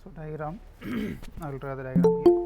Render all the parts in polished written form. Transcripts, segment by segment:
So, diagram I will draw the diagram here.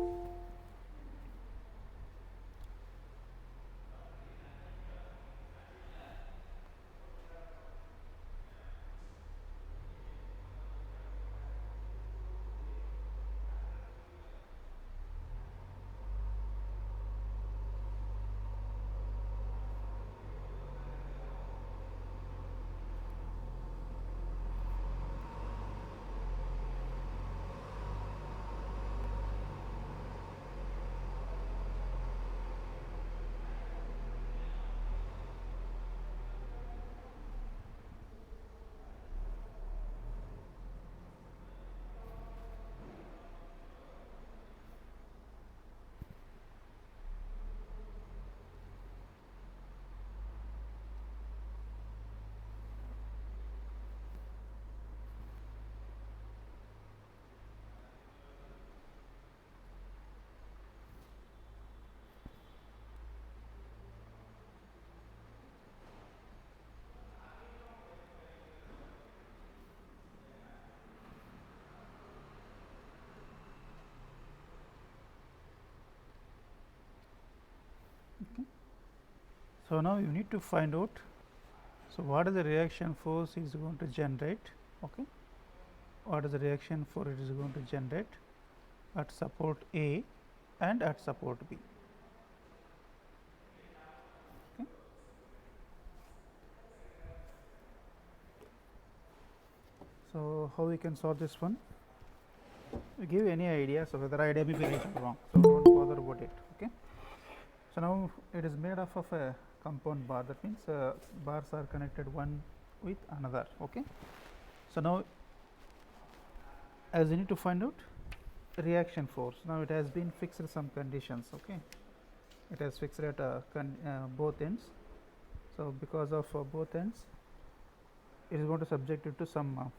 So, now you need to find out. So, what is the reaction force is going to generate? Okay. What is the reaction force it is going to generate at support A and at support B? Okay. So, how we can solve this one? We give any idea. So, whether idea may be right or wrong. So, don't bother about it. Okay. So, now it is made up of a compound bar, that means bars are connected one with another. Okay. So, now as you need to find out reaction force, now it has been fixed some conditions. Okay. It has fixed at both ends. So, because of both ends it is going to subject it to some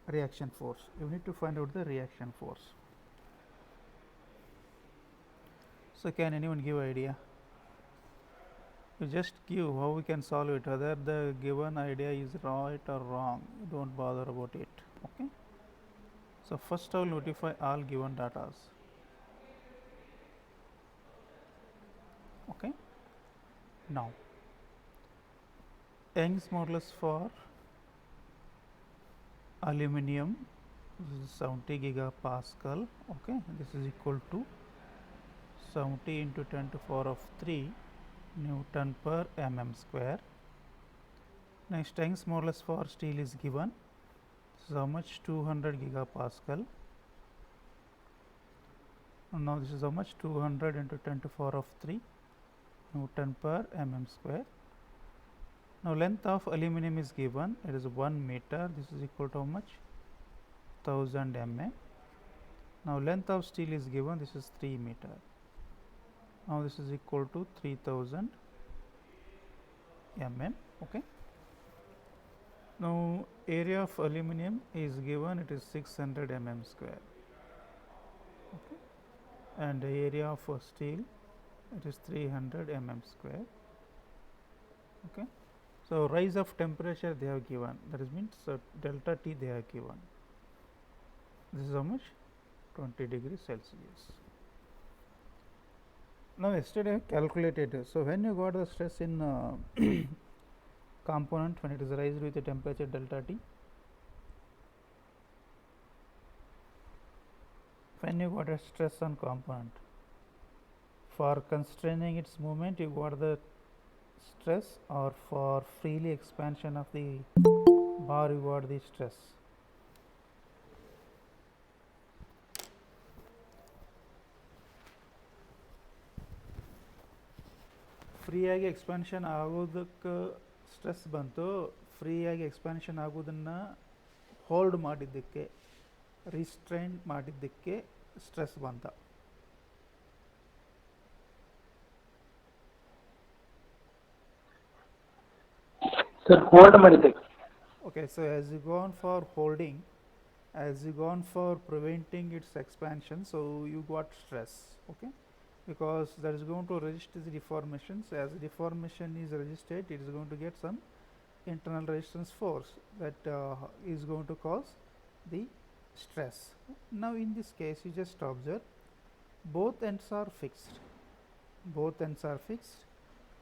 reaction force. You need to find out the reaction force. So, can anyone give idea? You just give how we can solve it, whether the given idea is right or wrong, do not bother about it. Okay. So, first I will notify all given datas. Okay. Now, Young's modulus for aluminum is 70 gigapascal. Okay, this is equal to 70 into 10 to the power of 3 Newton per mm square. Next, Young's modulus for steel is given. This is how much? 200 gigapascal. And now this is how much? 200 into 10 to the power of 3 Newton per mm square. Now, length of aluminum is given, it is 1 meter. This is equal to how much? 1000 mm. Now, length of steel is given, this is 3 meter. Now, this is equal to 3000 mm. Okay. Now, area of aluminum is given, it is 600 mm square. Okay. And the area of steel, it is 300 mm square. Okay. So, rise of temperature they have given, that is means delta T they have given. This is how much? 20 degrees Celsius. Now, yesterday I calculated. So, when you got the stress in component, when it is raised with the temperature delta T, when you got a stress on component, for constraining its movement you got the stress, or for freely expansion of the bar you got the stress? ಫ್ರೀಯಾಗಿ expansion ಆಗೋದಕ್ಕೆ stress ಬಂತು. ಫ್ರೀಯಾಗಿ expansion ಆಗೋದನ್ನು hold ಮಾಡಿದ್ದಕ್ಕೆ, restrain ಮಾಡಿದ್ದಕ್ಕೆ stress ಬಂತ. Sir hold ಮಾಡಿದ್ದಕ್ಕೆ. Okay, so as you go on for holding, as you go on for preventing its expansion, so you got stress. Okay, because that is going to resist the deformation. So, as deformation is resisted, it is going to get some internal resistance force that is going to cause the stress. Now in this case you just observe both ends are fixed,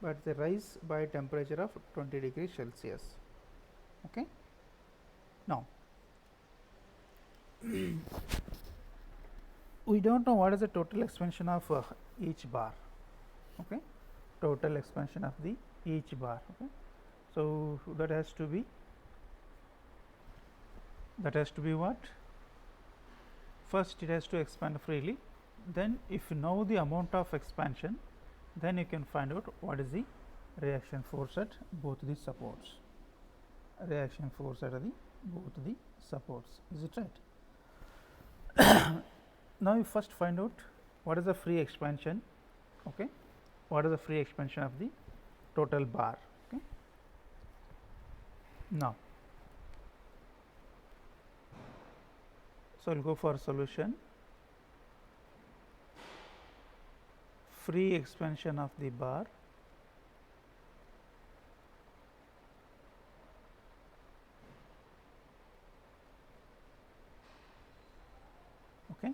but they rise by temperature of 20 degrees Celsius. Okay. Now we don't know what is the total expansion of each bar. Okay, total expansion of the each bar. Okay, so that has to be what? First it has to expand freely, then if you know the amount of expansion, then you can find out what is the reaction force at both the supports. Reaction force at both the supports. Is it right? Now you first find out what is the free expansion. Okay, what is the free expansion of the total bar. Okay. Now, so we'll go for solution. Free expansion of the bar okay.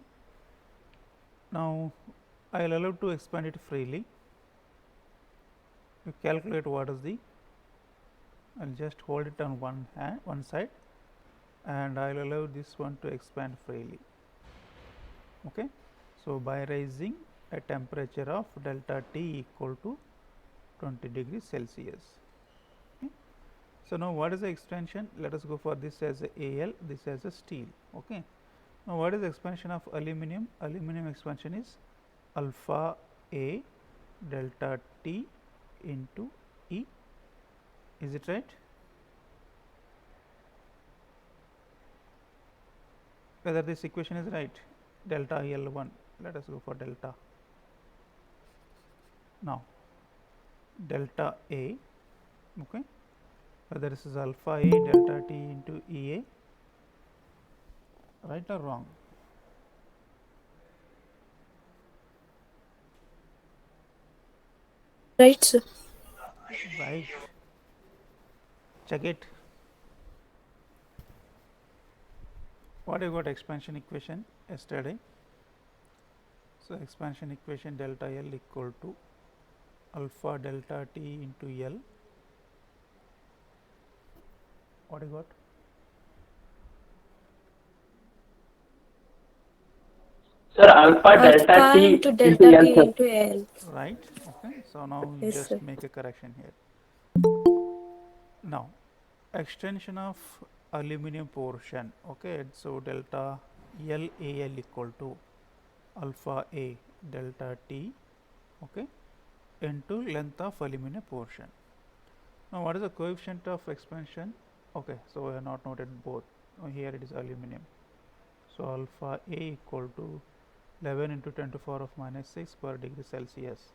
Now I will allow to expand it freely. You calculate what is the, I will just hold it on one side, and I will allow this one to expand freely. Okay. So by raising a temperature of delta T equal to 20 degrees Celsius. Okay. So now what is the expansion? Let us go for this as a Al, this as a steel. Okay. Now what is the expansion of aluminum? Aluminum expansion is alpha A delta T into E. Is it right? Whether this equation is right? Delta L1. Let us go for delta. Now delta A, okay, whether this is alpha A delta T into EA, right or wrong? Right, sir. Right. Check it. What you got expansion equation yesterday? So expansion equation delta L equal to alpha delta T into L. What you got? Sir, alpha delta T into into delta L, T sir. into L. Right. Okay. So now you Yes, just sir. make a correction here. Now extension of aluminum portion. Okay. So delta L AL equal to alpha A delta T, okay, into length of aluminum portion. Now what is the coefficient of expansion? Okay, so we have not noted both. Here it is aluminum. So alpha A equal to 11 into 10 to the power of minus 6 per degree Celsius.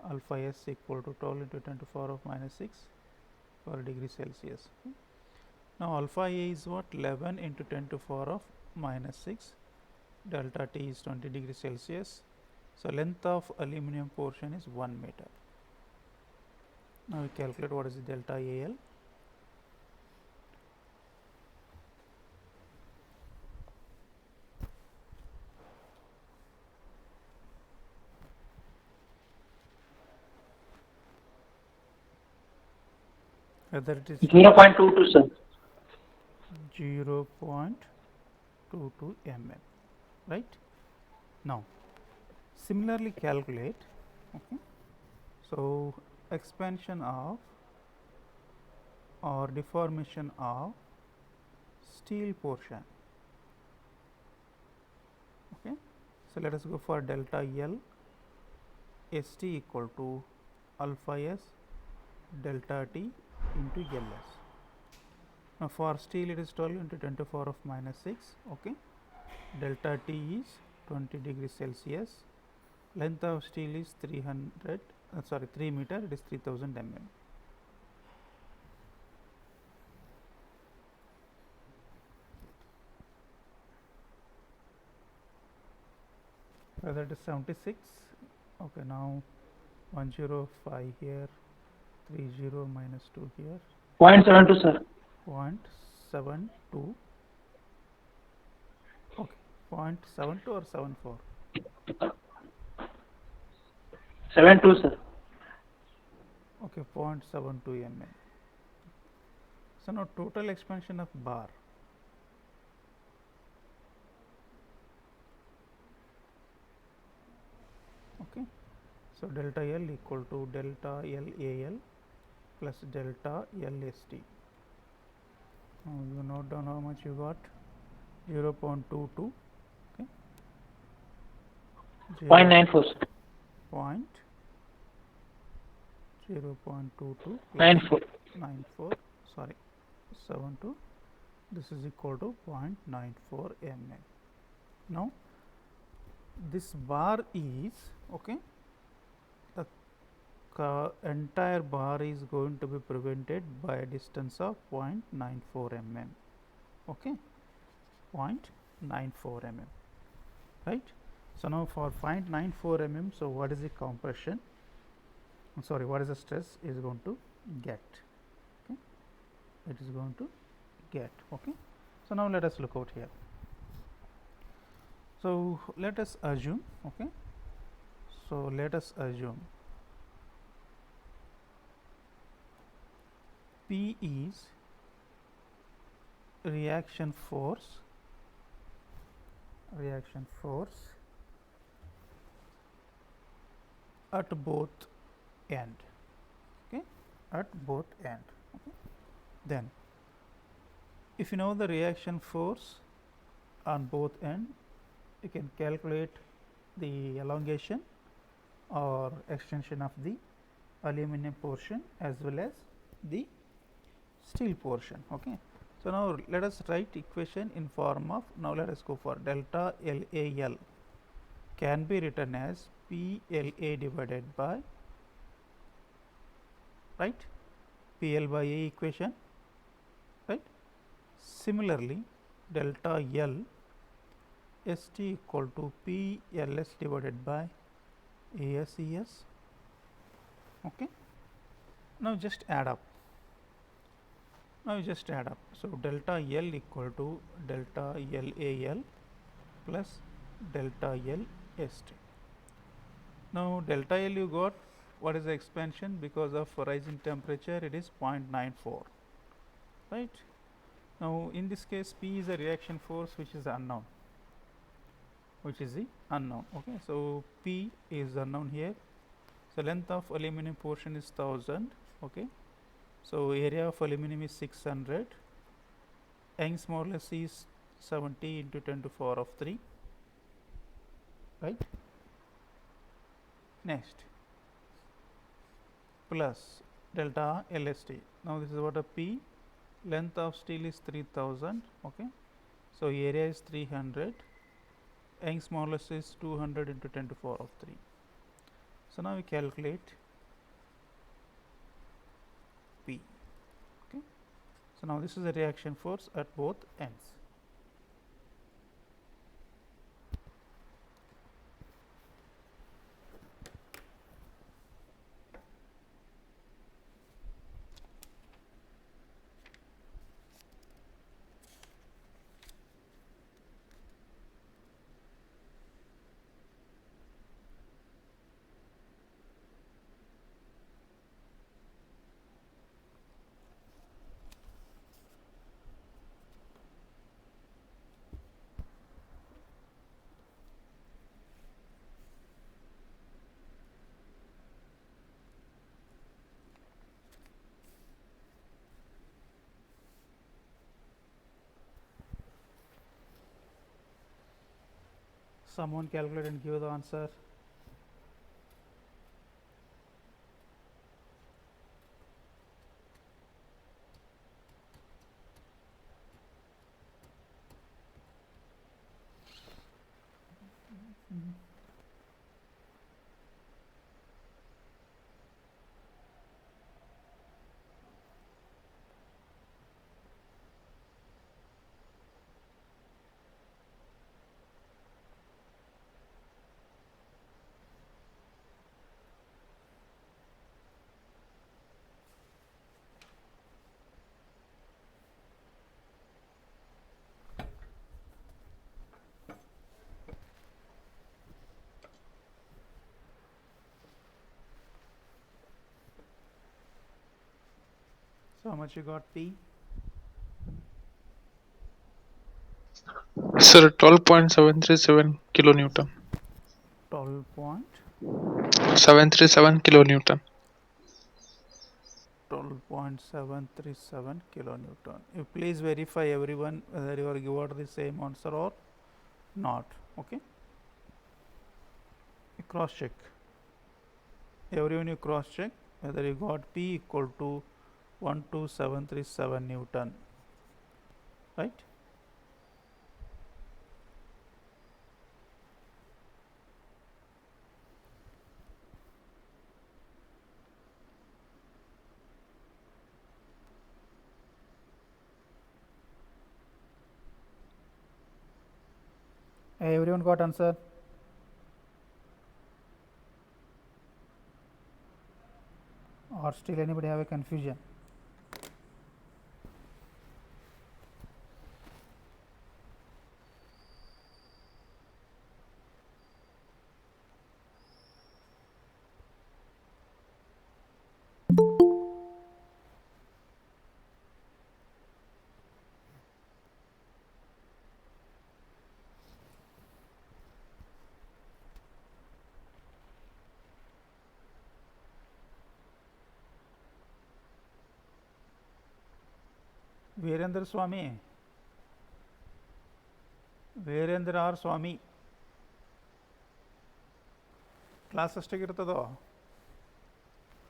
Alpha S equal to 12 into 10 to the power of minus 6 per degree Celsius. Okay. Now alpha A is what? 11 into 10 to the power of minus 6. Delta T is 20 degrees Celsius. So length of aluminum portion is 1 meter. Now we calculate what is the delta AL. Whether it is 0.22, sir. 0.22 mm, right? Now similarly calculate, okay, so expansion of or deformation of steel portion. Okay, so let us go for delta L ST equal to alpha S delta T into LS. Now for steel it is 12 into 10 to the power of minus 6. Okay, delta T is 20 degrees Celsius. Length of steel is 3 meter. It is 3000 mm. Whether it is 76. Okay, now 105 here, 30 minus 2 here. 0.72, sir. 0.72 0.72 or 74? 72, sir. Okay, 0.72 mm. So now total expansion of bar. Okay, so delta L equal to delta L AL plus delta L ST. Now you note down how much you got. 0.22. Okay, 0.94, sir. point 0.22 plus 94. 94, sorry, 72, this is equal to 0.94 mm. Now this bar is, okay, the entire bar is going to be prevented by a distance of 0.94 mm. Okay, 0.94 mm, right? So now for 0.94 mm, so what is the compression, sorry, what is the stress is going to get? Okay, it is going to get. Okay, so now let us look out here. So let us assume, okay, so let us assume P is reaction force at both end, okay, at both end. Okay. Then if you know the reaction force on both end, you can calculate the elongation or extension of the aluminum portion as well as the steel portion. Okay, so now let us write equation in form of, now let us go for delta LAL can be written as PLA divided by, right, PL by A equation, right. Similarly, delta L ST equal to PLS divided by ASES. Okay, now just add up. Now you just add up. So delta L equal to delta LAL plus delta L ST. Now delta L you got, what is the expansion? Because of rise in temperature, it is 0.94, right. Now in this case, P is a reaction force which is unknown, okay. So P is unknown here. So length of aluminum portion is 1000, okay. So area of aluminum is 600. Young's modulus is 70 into 10 to the power of 3, right. Next, plus delta LST. Now this is what a P. Length of steel is 3000, okay. So area is 300. Young's modulus is 200 into 10 to the power of 3. So now we calculate P. Okay. So now this is a reaction force at both ends. Someone calculate and give the answer. So how much you got P? Sir, 12.737 kilonewton. 12 point 737 kilonewton. 12.737 kilonewton. You please verify everyone whether you are given the same answer or not. Okay. You cross check. Everyone you cross check whether you got P equal to 12737 Newton. Right? Everyone got answer? Or still anybody have a confusion? Virendra Swami. Virendra R Swami. Class ಅಷ್ಟಿಗೆ ಇರ್ತದೋ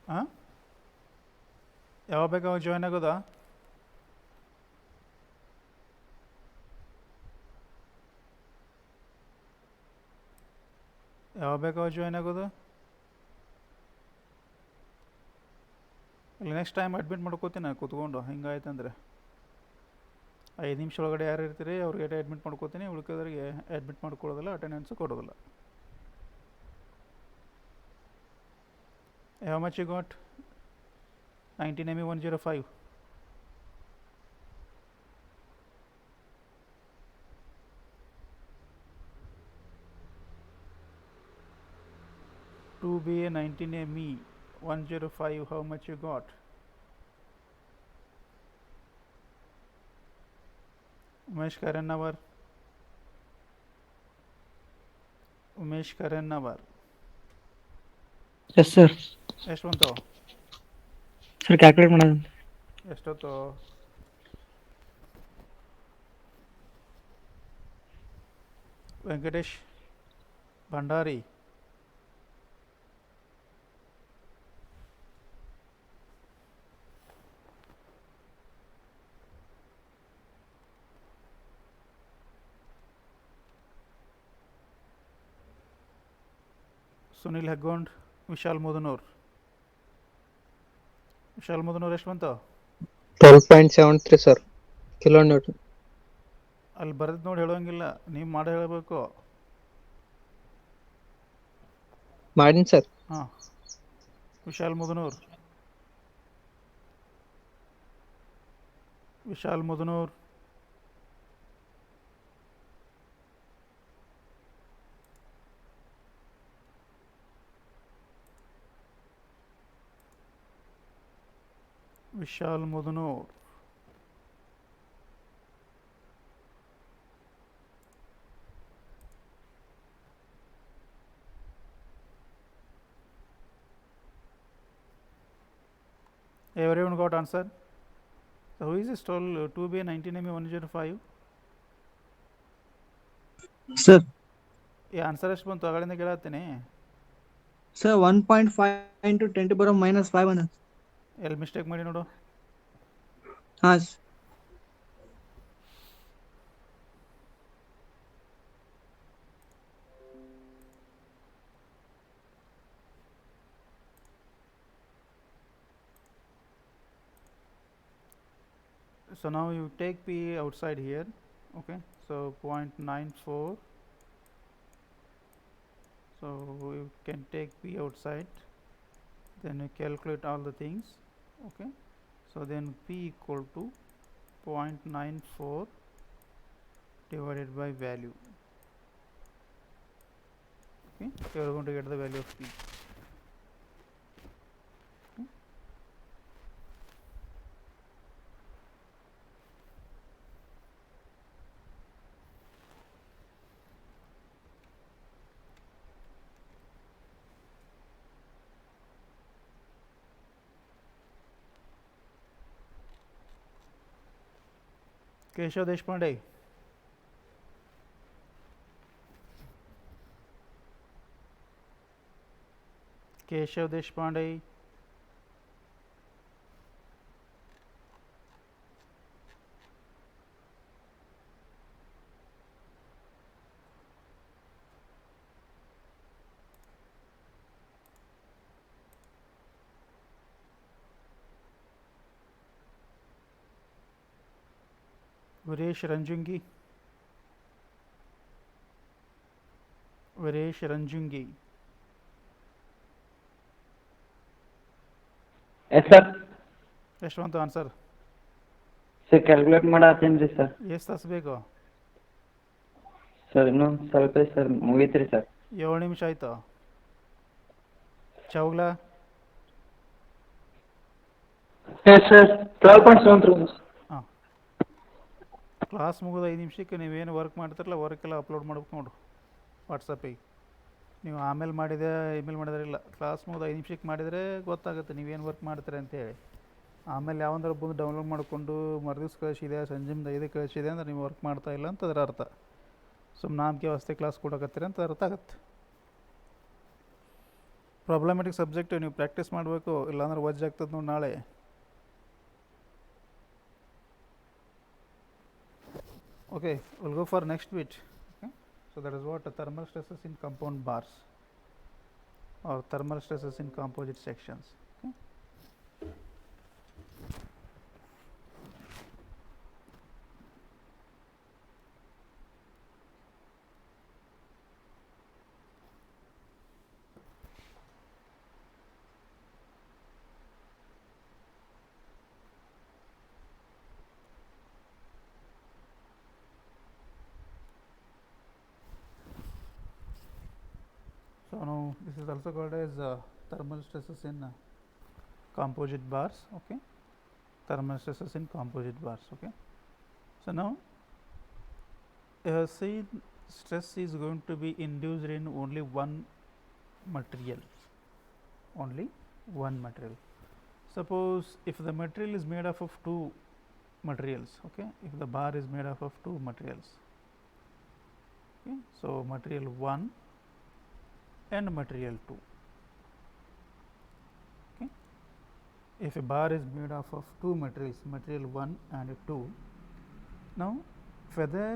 ಹಾಂ ಯಾವಾಗ ಬೇಕಾವಾಗ join ಆಗೋದಾ ಯಾವಾಗ ಬೇಕಾವಾಗ join ಆಗೋದು ಇಲ್ಲಿ next time admit ಮಾಡ್ಕೋತೀನಿ ಕೂತ್ಕೊಂಡು ಹಿಂಗಾಯ್ತಂದ್ರೆ 5 ನಿಮಿಷ ಒಳಗಡೆ ಯಾರು ಇರ್ತೀರಿ ಅವ್ರಿಗೆ ಅಡ್ಮಿಟ್ ಮಾಡ್ಕೋತೀನಿ ಉಳ್ಕೋದ್ರಿಗೆ ಅಡ್ಮಿಟ್ ಮಾಡ್ಕೊಳ್ಳೋದಿಲ್ಲ ಅಟೆಂಡೆನ್ಸು ಕೊಡೋದಿಲ್ಲ How much you got? 19 ME 105. Two BA 19 ME 105. How much you got? Umesh Karannavar. Umesh Karannavar. Yes, sir. ಎಷ್ಟು ಬಂತು Sir, calculate ಮಾಡೋದು. ಎಷ್ಟೊತ್ತು ವೆಂಕಟೇಶ್ ಭಂಡಾರಿ ಸುನಿಲ್ ಹೆಗ್ಗೋಂಡ್ ವಿಶಾಲ್ ಮುದನೂರ್ ವಿಶಾಲ್ ಮುದನೂರ್ ಎಷ್ಟು ಬಂತು 12.73 ಸರ್ ಕಿಲೋನ್ಯೂಟನ್ ಅಲ್ಲಿ ಬರೆದು ನೋಡಿ ಹೇಳೋಂಗಿಲ್ಲ ನೀವು ಮಾಡಿ ಹೇಳಬೇಕು ಮಾಡಿನಿ ಸರ್ ಹಾಂ Vishal Mudanur Vishal Mudanur Vishal Mudanur everyone got answer so who is this told 2B 19 ME 105 Sir, ಈ ಆನ್ಸರ್ ಎಷ್ಟು ಬಂತು ಅಗಳಿಂದ ಕೇಳತ್ತೀನಿ sir, 1.5 into 10 to the power minus 5 ಅನ್ನ. ಎಲ್ಲಿ ಮಿಸ್ಟೇಕ್ ಮಾಡಿ ನೋಡು ಹಾ so now you take P outside here okay so 0.94 so you can take P outside then you calculate all the things okay so then P equal to 0.94 divided by value okay you are going to get the value of P Keshav Deshpande. Keshav Deshpande. Veeresh Ranjungi. Veeresh Ranjungi. Yes sir. ಎಷ್ಟು ಬಂತು answer? Sir calculate ಮಾಡತ್ತೀನಿ ರೀ sir. ಎಷ್ಟು ತಾಸು ಬೇಕು? Sir ಇನ್ನೂ ಸ್ವಲ್ಪ sir ಮುಗೀತು ರೀ ಸರ್. 7 ನಿಮಿಷ ಆಯಿತು. ಚೌಗ್ಲ. Yes sir 12.73. ಹಾಂ, ಕ್ಲಾಸ್ ಮುಗಿದು 5 ನಿಮಿಷಕ್ಕೆ ನೀವೇನು ವರ್ಕ್ ಮಾಡ್ತಿರಲ್ಲ ವರ್ಕೆಲ್ಲ ಅಪ್ಲೋಡ್ ಮಾಡ್ಬೇಕು ನೋಡು ವಾಟ್ಸಪ್ಪಿಗೆ. ನೀವು ಆಮೇಲೆ ಮಾಡಿದೆ ಇಮೇಲ್ ಮಾಡಿದ್ರಿಲ್ಲ, ಕ್ಲಾಸ್ ಮುಗಿದು 5 ನಿಮಿಷಕ್ಕೆ ಮಾಡಿದರೆ ಗೊತ್ತಾಗುತ್ತೆ ನೀವೇನು ವರ್ಕ್ ಮಾಡ್ತೀರಿ ಅಂತೇಳಿ. ಆಮೇಲೆ ಯಾವಂದ್ರೆ ಬಂದು ಡೌನ್ಲೋಡ್ ಮಾಡಿಕೊಂಡು ಮರುದಿವ್ಸ ಕಳಿಸಿದೆ ಸಂಜೆಯಿಂದ 5 ಕಳಿಸಿದೆ ಅಂದ್ರೆ ನೀವು ವರ್ಕ್ ಮಾಡ್ತಾ ಇಲ್ಲ ಅಂತ ಅದರ ಅರ್ಥ. ಸುಮ್ಮನೆ ನಾಮಕೆ ವಾಸ್ತೆ ಕ್ಲಾಸ್ ಕೊಡಕತ್ತೀರಿ ಅಂತ ಅರ್ಥ ಆಗುತ್ತೆ. ಪ್ರಾಬ್ಲಮೆಟಿಕ್ ಸಬ್ಜೆಕ್ಟ್ ನೀವು ಪ್ರಾಕ್ಟೀಸ್ ಮಾಡಬೇಕು, ಇಲ್ಲಾಂದ್ರೆ ವಜ್ಜೆ ಆಗ್ತದೆ ನೋಡಿ ನಾಳೆ. Okay, we'll go for next bit. Okay, so that is what thermal stresses in compound bars or thermal stresses in composite sections. Okay. So now this is also called as thermal stresses in composite bars. Okay, thermal stresses in composite bars. Okay, so now say stress is going to be induced in only one material. Only one material. Suppose if the material is made up of two materials. Okay, if the bar is made up of two materials. Okay, so material 1 and material 2. Okay. If a bar is made up of two materials, material 1 and 2, now whether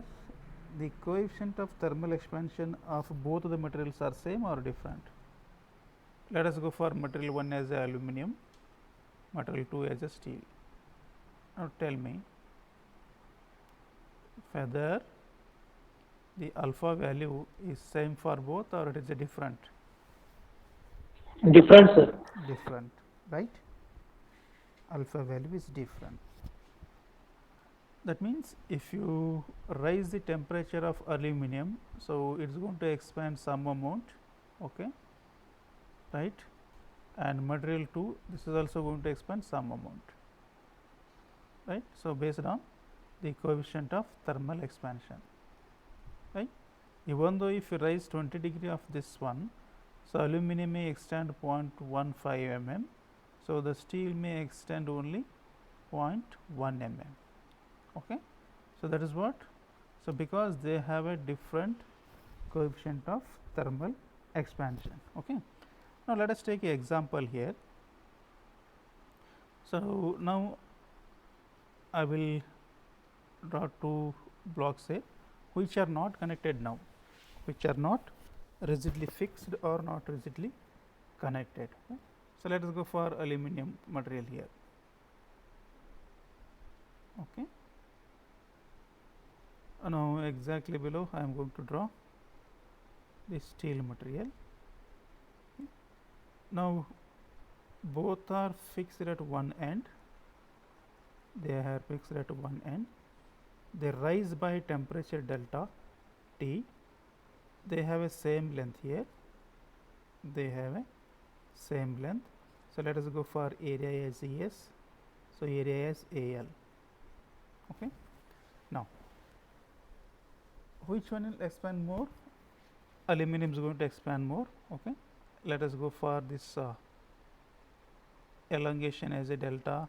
the coefficient of thermal expansion of both the materials are same or different. Let us go for material 1 as a aluminum, material 2 as a steel. Now tell me whether the alpha value is same for both or it is a different. Different sir. Different, right? Alpha value is different. That means if you raise the temperature of aluminum, so it is going to expand some amount, okay, right? And material 2, this is also going to expand some amount, right? So based on the coefficient of thermal expansion, right? Even though if you raise 20 degree of this one, so aluminum may extend 0.15 mm, so the steel may extend only 0.1 mm. Okay, so that is what. So because they have a different coefficient of thermal expansion. Okay, now let us take an example here. So now I will draw two blocks here which are not connected now, which are not rigidly fixed or not rigidly connected. Okay. So let us go for aluminum material here. Okay. Now exactly below I am going to draw the steel material. Okay. Now both are fixed at one end, they are fixed at one end, they rise by temperature delta T, they have a same length here, they have a same length. So let us go for area as ES, so area as AL. Okay. Now which one will expand more? Aluminum is going to expand more. Okay, let us go for this elongation as a delta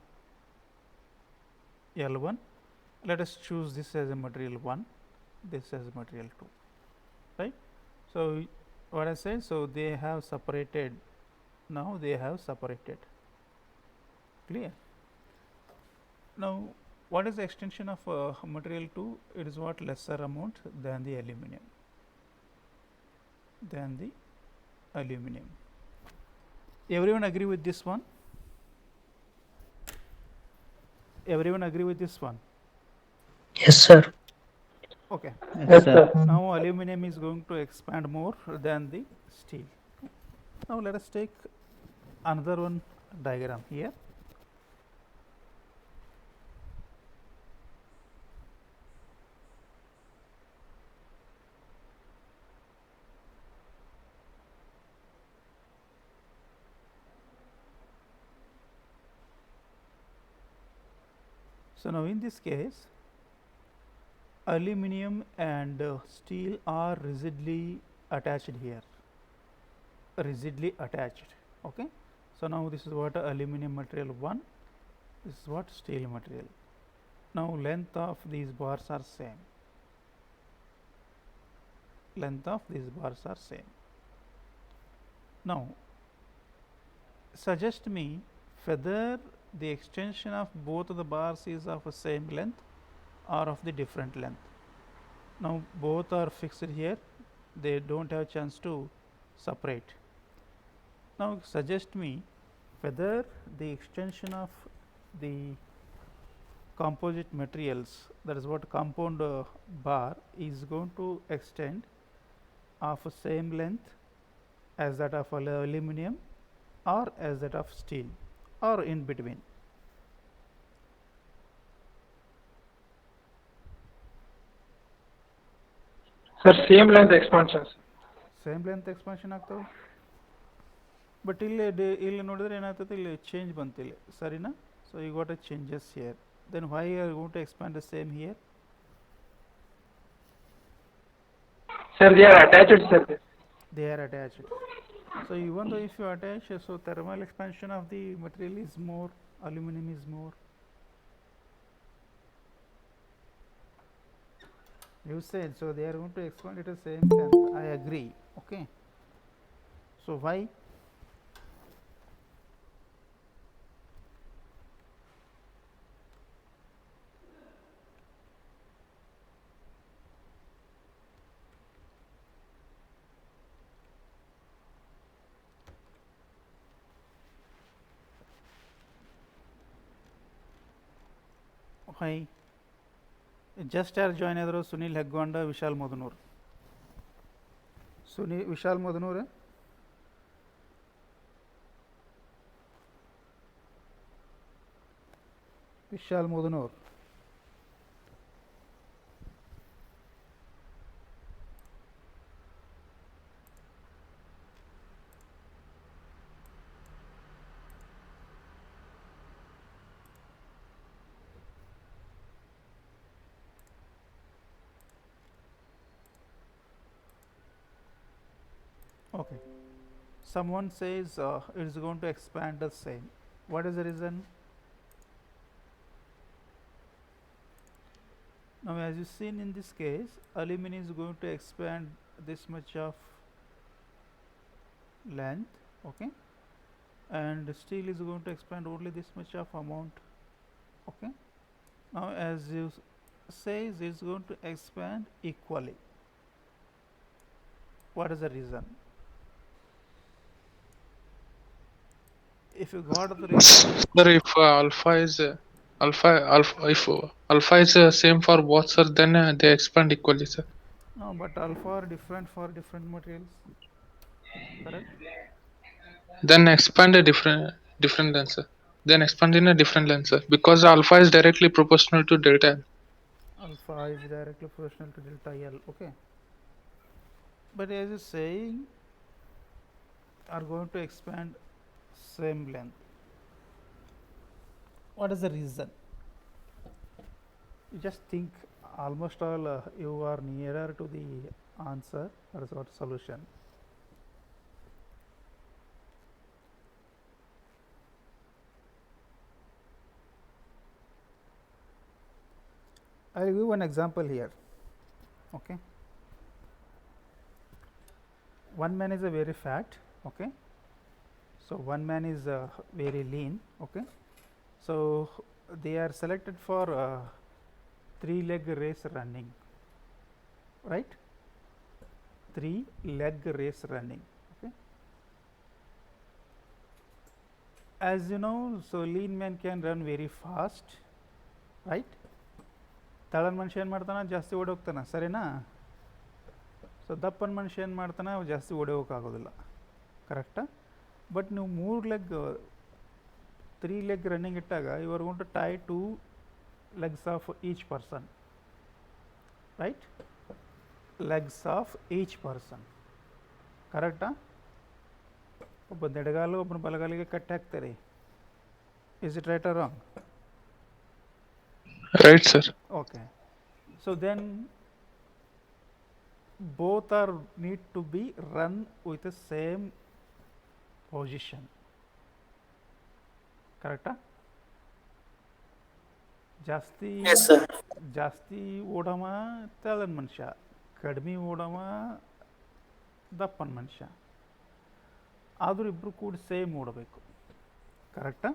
L1, let us choose this as a material 1, this as material 2, right. So what I said, so they have separated, now they have separated, clear. Now what is the extension of material 2? It is what, lesser amount than the aluminum, everyone agree with this one? Everyone agree with this one? Yes, sir. Okay. Yes, sir. Now aluminum is going to expand more than the steel. Now let us take another one diagram here. So now in this case, aluminum and steel are rigidly attached here, rigidly attached. Okay. So now this is what aluminum material 1, this is what steel material. Now length of these bars are same, length of these bars are same. Now suggest me whether the extension of both of the bars is of the same length or of the different length. Now both are fixed here, they don't have chance to separate. Now suggest me whether the extension of the composite materials, that is what compound bar, is going to extend of same length as that of aluminum or as that of steel, or in between. Sir, same length expansion. Same length expansion ಆಗ್ತವೆ, but ಇಲ್ಲಿ ನೋಡಿದ್ರೆ ಏನಾಗ್ತದೆ, ಇಲ್ಲಿ change ಬಂತಿಲ್ಲ, ಸರಿನಾ. So you got a changes here, then why you are going to expand the same here? Sir, they are attached, sir. They are attached. So even though if you attach, so thermal expansion of the material is more, aluminum is more. You said so they are going to expand it at the same length. I agree. Okay. So why? Why? Just ಯಾರು join ಆದರು? Sunil ಹೆಗ್ಗೊಂಡ, Vishal ಮಧುನೂರ್. Vishal ಮಧುನೂರ್, Vishal ಮಧುನೂರ್. Okay. Someone says it is going to expand the same. What is the reason? Now as you seen in this case, aluminum is going to expand this much of length, okay, and steel is going to expand only this much of amount, okay. Now as you says, it is going to expand equally. What is the reason? If you got the reason, Sir, if if alpha is same for both, sir, then they expand equally, sir. no, but alpha are different for different materials, correct? Then expand a different length, sir. Then expand in a different length, sir, because alpha is directly proportional to delta L. Alpha is directly proportional to delta L, okay. But as you saying, are going to expand same length. What is the reason? You just think, almost all you are nearer to the answer, that is what solution. I will give one example here. Okay, one man is a very fat. Okay, so one man is very lean. Okay, so they are selected for 3-leg race running, right? 3-leg race running. Okay, as you know, so lean man can run very fast, right? ತಳನ್ ಮನುಷ್ಯ ಏನು ಮಾಡ್ತಾನೆ, ಜಾಸ್ತಿ ಓಡಿ ಹೋಗ್ತಾನೆ, ಸರಿನಾ? So ದಪ್ಪನ ಮನುಷ್ಯ ಏನು ಮಾಡ್ತಾನೆ, ಅವು ಜಾಸ್ತಿ ಓಡಿ ಹೋಗೋಕ್ಕಾಗೋದಿಲ್ಲ, ಕರೆಕ್ಟಾ? ಬಟ್ ನೀವು 3 leg ರನ್ನಿಂಗ್ ಇಟ್ಟಾಗ you are going to tie 2 legs of each person, right? Legs of each person, ಕರೆಕ್ಟಾ? ಒಬ್ಬನ ಎಡಗಾಲು ಒಬ್ಬನ ಬಲಗಾಲಿಗೆ ಕಟ್ಟಿ ಹಾಕ್ತಾರೆ. Is it right or wrong? Right, sir. Okay, so then both are need to be run with the same position, correct? ಜಾಸ್ತಿ ಓಡವ ತೆಳನ ಮನುಷ್ಯ, ಕಡಿಮೆ ಓಡವ ದಪ್ಪನ ಮನುಷ್ಯ, ಆದರೂ ಇಬ್ಬರು ಕೂಡ ಸೇಮ್ ಓಡಬೇಕು, ಕರೆಕ್ಟಾ?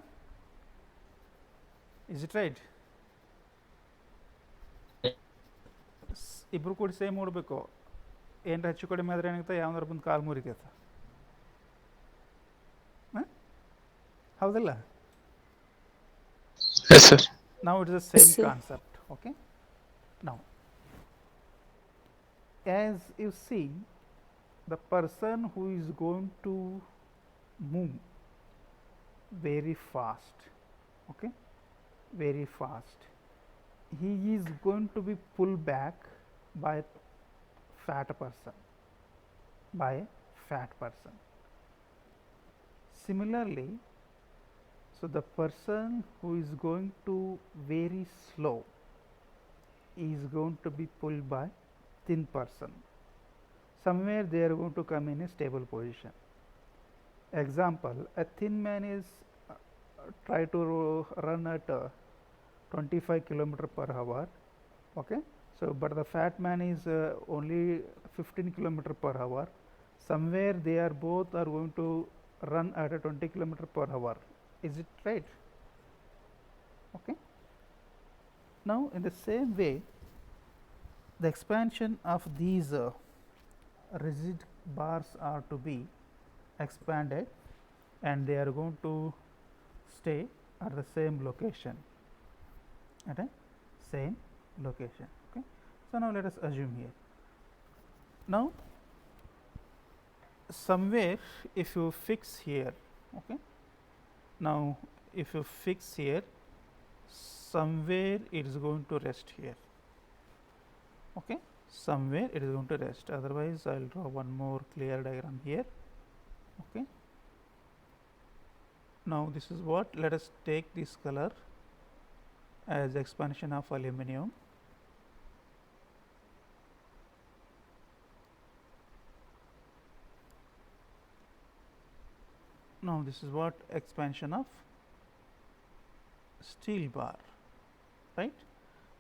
Is it right? ಇಬ್ಬರು ಕೂಡ ಸೇಮ್ ಓಡಬೇಕು. ಏನರ ಹೆಚ್ಚು ಕಡಿಮೆ ಆದರೆ ಏನಾಗುತ್ತೆ, ಯಾವ್ದಾರು ಬಂದು ಕಾಲು ಮುರಿತೈತೆ, ಹೌದಲ್ಲ? Yes, sir. Now it is the same concept. Okay, now as you see, the person who is going to move very fast, okay, very fast, he is going to be pulled back by fat person, by fat person. Similarly, so the person who is going to very slow is going to be pulled by thin person. Somewhere they are going to come in a stable position. Example, a thin man is try to run at 25 km/h. Okay, so but the fat man is only 15 km/h. Somewhere they are both are going to run at a 20 km/h. Is it right? Okay, now in the same way, the expansion of these rigid bars are to be expanded, and they are going to stay at the same location, at a same location. Okay, so now let us assume here. Now somewhere if you fix here, okay, now if you fix here, somewhere it is going to rest here. Okay, somewhere it is going to rest, otherwise I will draw one more clear diagram here. Okay, now this is what, let us take this color as expansion of aluminum. Now this is what expansion of steel bar, right?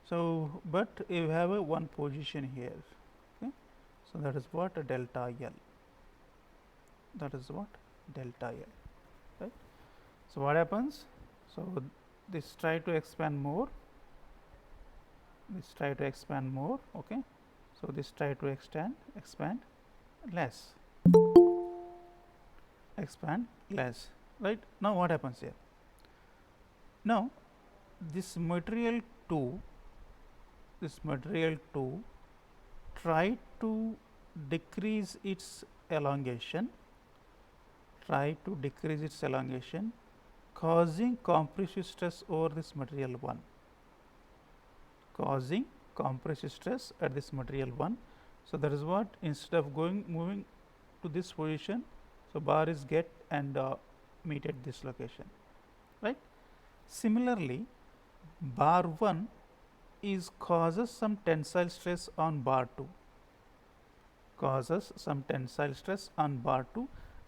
So but you have a one position here. Okay, so that is what a delta L, that is what delta L, right? So what happens, so this try to expand more, this try to expand more. Okay, so this try to expand less, expand less, right? Now what happens here, now this material 2 try to decrease its elongation, causing compressive stress over this material 1, causing compressive stress at this material 1. So that is what, instead of moving to this position, so bar is get and meet at this location, right? Similarly, bar 1 is causes some tensile stress on bar 2,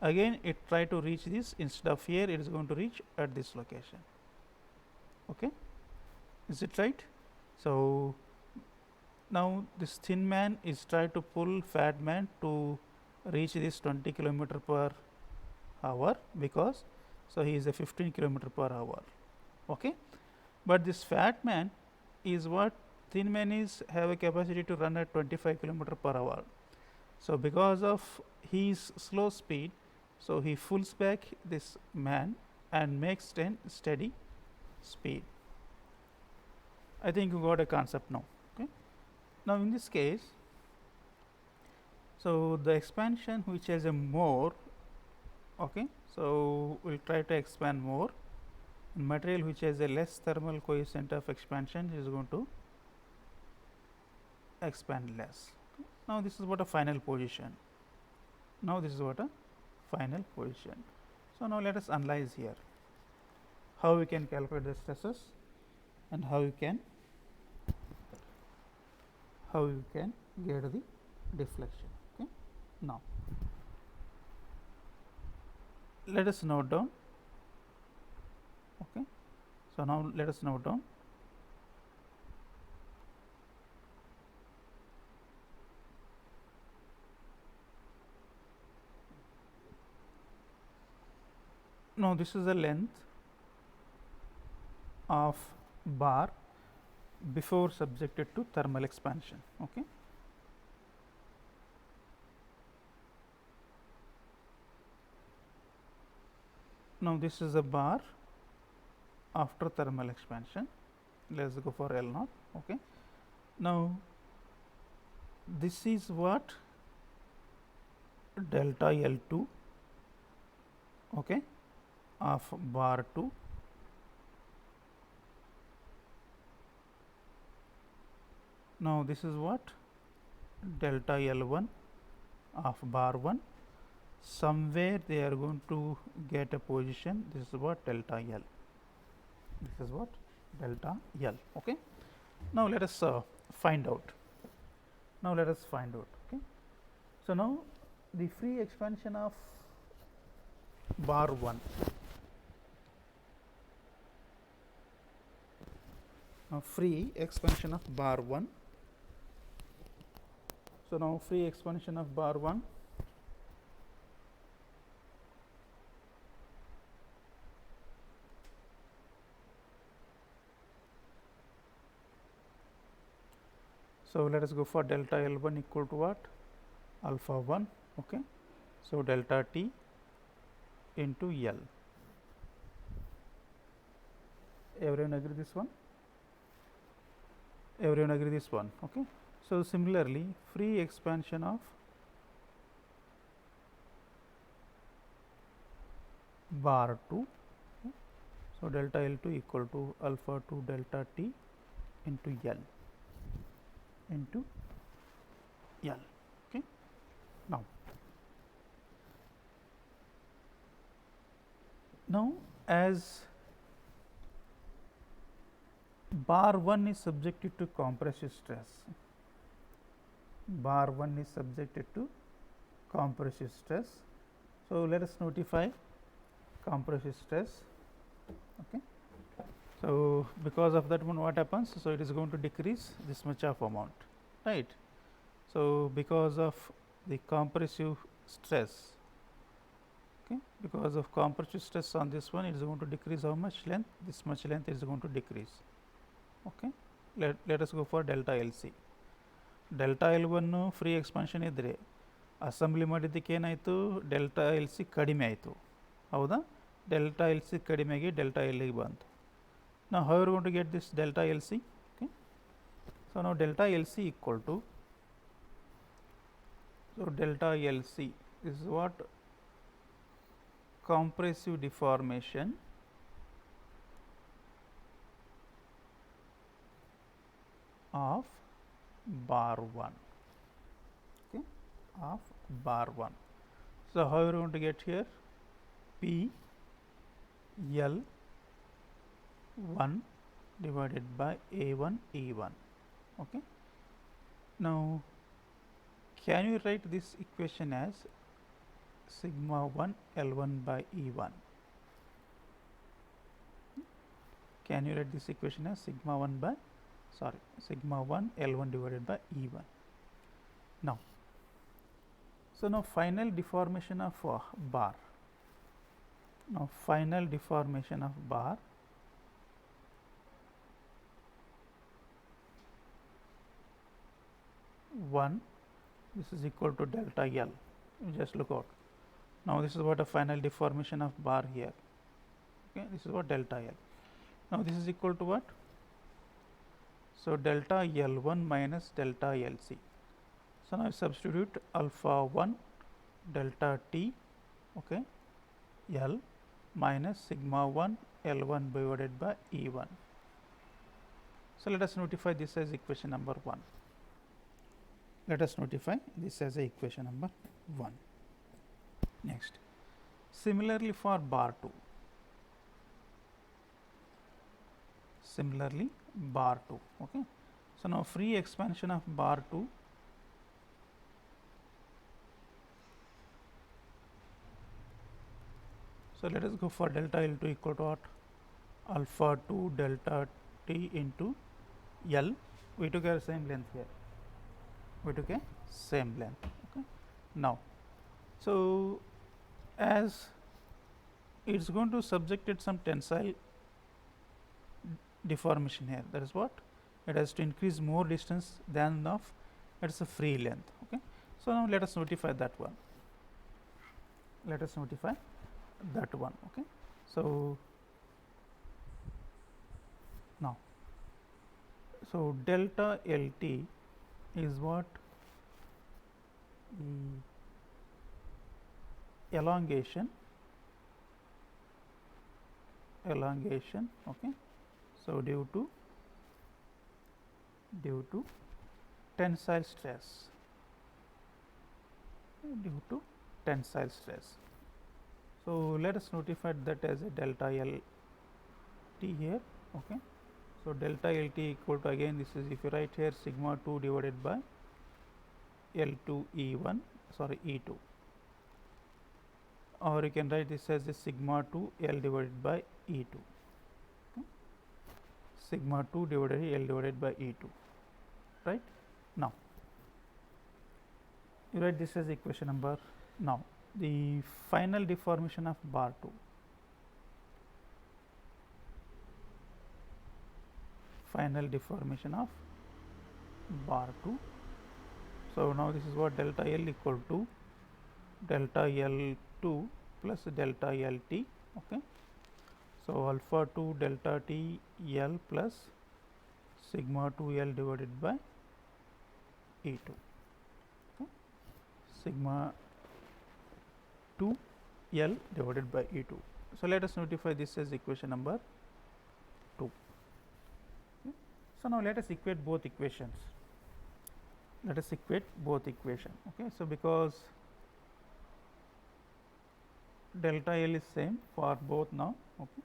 again it try to reach this, instead of here it is going to reach at this location. Okay, is it right? So Now this thin man is trying to pull fat man to reach this 20 kilometer per hour, because so he is a 15 kilometer per hour. Okay, but this fat man is what thin man is have a capacity to run at 25 kilometer per hour. So because of his slow speed, so he pulls back this man and makes 10 steady speed. I think you got a concept now. Okay, now in this case, so the expansion which has a more, okay, so we'll try to expand more. Material which has a less thermal coefficient of expansion is going to expand less. Okay. Now this is what a final position. Now this is what a final position. So now let us analyze here how we can calculate the stresses and how you can get the deflection. Okay. Now let us note down. Okay, so now let us note down. Now this is the length of bar before subjected to thermal expansion. Okay. Now this is a bar after thermal expansion. Let's go for L0. Okay. Now this is what delta L2, okay, of bar 2. Now this is what delta L1 of bar 1. Somewhere they are going to get a position. This is what delta L. This is what delta L. Okay. Now let us find out. Okay. So now the free expansion of bar 1. Now free expansion of bar 1. So now free expansion of bar 1. So let us go for delta L1 equal to what? Alpha 1. Okay. So delta T into L. Everyone agree this one? Everyone agree this one? Okay. So similarly, free expansion of bar 2. Okay. So delta L2 equal to alpha 2 delta T into L. Into L. Okay. Now as bar 1 is subjected to compressive stress, bar 1 is subjected to compressive stress. So let us notify compressive stress. Okay. So because of that one, what happens? So it is going to decrease this much of amount, right? So because of the compressive stress, okay, because of compressive stress on this one, it is going to decrease how much length? This much length is going to decrease. Okay. Let us go for delta LC. Delta L1 free expansion ಇದ್ರೆ assembly ಮಾಡಿದ್ದಕ್ಕೆ ಏನಾಯಿತು? Delta L C ಕಡಿಮೆ ಆಯಿತು, ಹೌದಾ? Delta L C ಕಡಿಮೆ ಆಗಿ delta ಎಲ್ಗೆ ಬಂತು. Now how are we going to get this delta LC? Okay. So now delta LC equal to, so delta LC is what? Compressive deformation of bar 1. Okay. Of bar 1. So how are we going to get here? P L 1 divided by A1 E1. Okay. Now can you write this equation as sigma 1 L1 by E1? Can you write this equation as sigma 1 by sorry, sigma 1 L1 divided by E1. Now, so now final deformation of bar. Now final deformation of bar one, this is equal to delta L. You just look out. Now this is what a final deformation of bar here. Okay, this is what delta L. Now this is equal to what? So delta L1 minus delta LC. So now substitute alpha 1 delta T, okay, L minus sigma 1 L1 divided by E1. So let us notify this as equation number 1. Let us notify this as a equation number 1. Next, similarly for bar 2. Similarly bar 2, okay. So now free expansion of bar 2 so let us go for delta L2 equal to what? Alpha 2 delta T into L. We took a same length here. We took a same length. Okay. Now, so as it's going to subject it some tensile deformation here. That is what? It has to increase more distance than of its a free length. Okay. So now let us notify that one. Let us notify that one. Okay. So now, so delta LT is what? Elongation, okay. So due to tensile stress, so let us notify that as a delta LT here, okay. So delta LT equal to, again this is, if you write here, sigma 2 divided by L2 E1, sorry, E2, or you can write this as a sigma 2 L divided by E2, okay. Sigma 2 divided by L divided by E2, right. Now you write this as equation number. Now the final deformation of bar 2, final deformation of bar 2. So now this is what? Delta L equal to delta L2 plus delta LT, okay. So alpha 2 delta T L plus sigma 2 L divided by E2, okay. Sigma 2 L divided by E2. So let us notify this as equation number 2. Okay. So now let us equate both equations. Let us equate both equation. Okay. So because delta L is same for both now. Okay.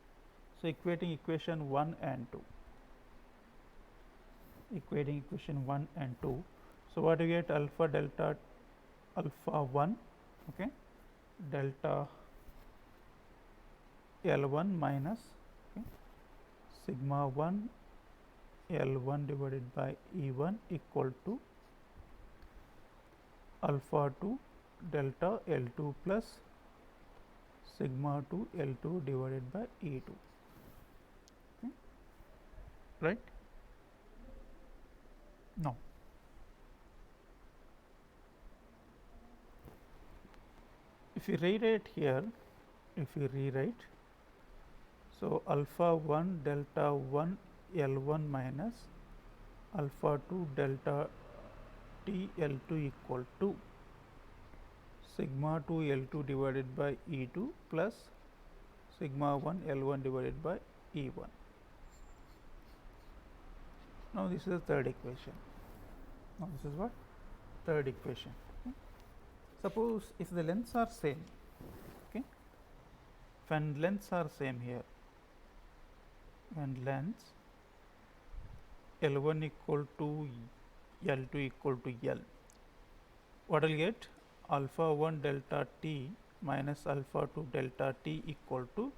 So equating equation 1 and 2. Equating equation 1 and 2. So what do you get? Alpha delta alpha 1, okay, delta L1 minus, okay, sigma 1 L1 divided by E1 equal to alpha 2 delta L2 plus sigma 2 L2 divided by E2, okay, right. Now if you rewrite here, if you rewrite, so alpha 1 delta 1 L1 minus alpha 2 delta T L2 equal to sigma 2 L2 divided by E2 plus sigma 1 L1 divided by E1. Now this is the third equation. Now this is what? Third equation. Okay. Suppose if the lengths are same, okay, when lengths are same here, when lengths L1 equal to L2 equal to L, what will get? Alpha 1 delta T minus alpha 2 delta T equal to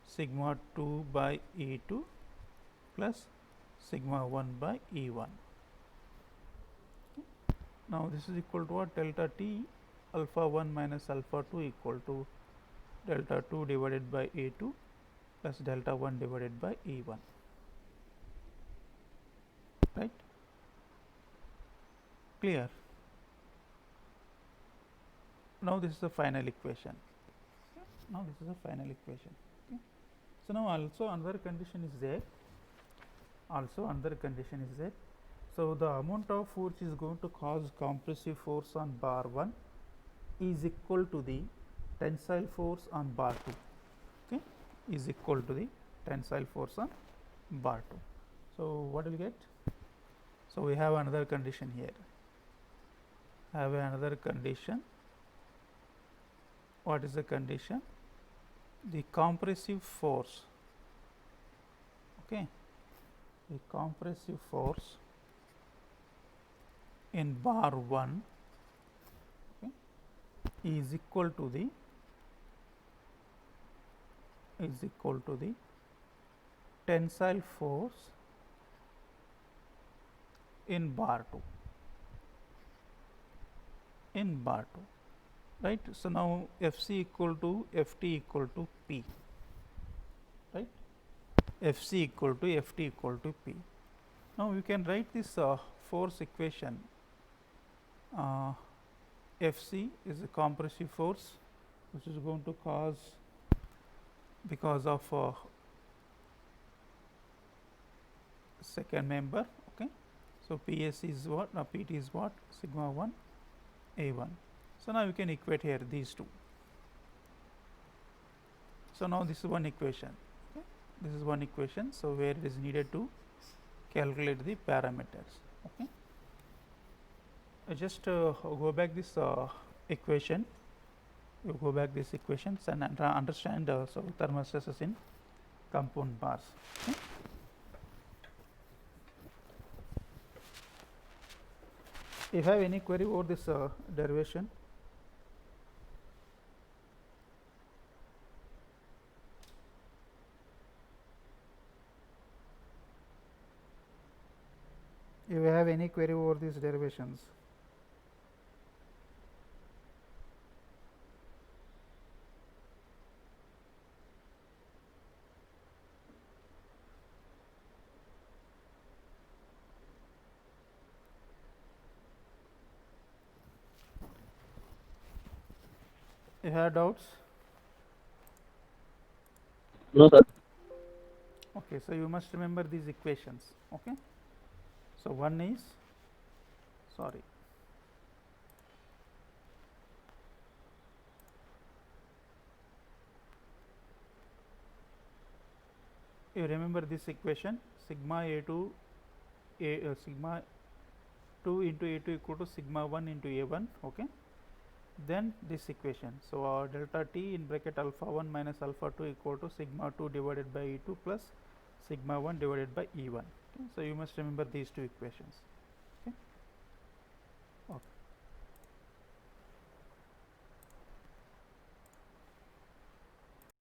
sigma 2 by E2 plus sigma 1 by E1. Now this is equal to what? Delta T alpha 1 minus alpha 2 equal to delta 2 divided by A2 plus delta 1 divided by E1, right? Clear? Now this is the final equation. Now this is the final equation. Okay. So now also another condition is there. So the amount of force is going to cause compressive force on bar 1 is equal to the tensile force on bar 2. Okay, is equal to the tensile force on bar 2. So what do we get? So we have another condition here. What is the condition? The compressive force. Okay, the compressive force in bar 1, okay, is equal to the tensile force in bar 2, right? So now Fc equal to Ft equal to P, right? Fc equal to Ft equal to P. Now you can write this force equation. Fc is a compressive force which is going to cause because of second member. Okay, so Ps is what? Pt is what? Sigma 1 A1. So now you can equate here these two. So now this is one equation. Okay, this is one equation. So where it is needed to calculate the parameters. Okay, I just go back this equation. You go back these equations and understand so thermal stresses in compound bars. Okay. If you have any query over this derivation, if you have any query over these derivations. You have doubts? No, sir. Okay, so you must remember these equations. Okay, so one is, sorry, you remember this equation, sigma A2 sigma 2 into A2 equal to sigma 1 into A1. Okay, then this equation, so delta T in bracket alpha 1 minus alpha 2 equal to sigma 2 divided by E2 plus sigma 1 divided by E1. Okay, so you must remember these two equations.